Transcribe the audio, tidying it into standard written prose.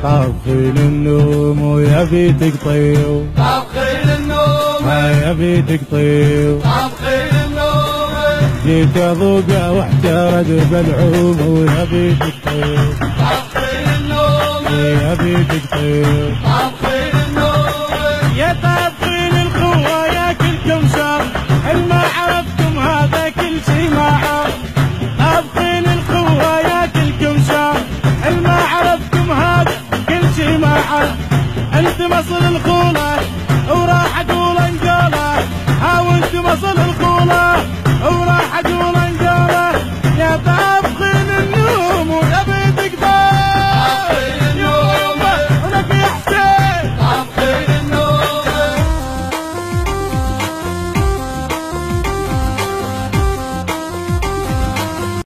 طابخين النوم ويا بيتك طيو، طابخين النوم يا بيتك طيو، طابخين النوم جيت اذوقه واحترد بالعوم ويا بيتك طيو، طابخين النوم يا بيتك طيو، طابخين النوم يا طابخين الخوة يا كلكم شر، ما عرفتم هذا كل شي ما عرف. طابخين الخوة يا كلكم شر، ما عرفتم هذا كل شي ما عرف. انت مصل الخولة وراح اقول انقولة، ها وانت مصل الخولة وراح اقول انقولة يا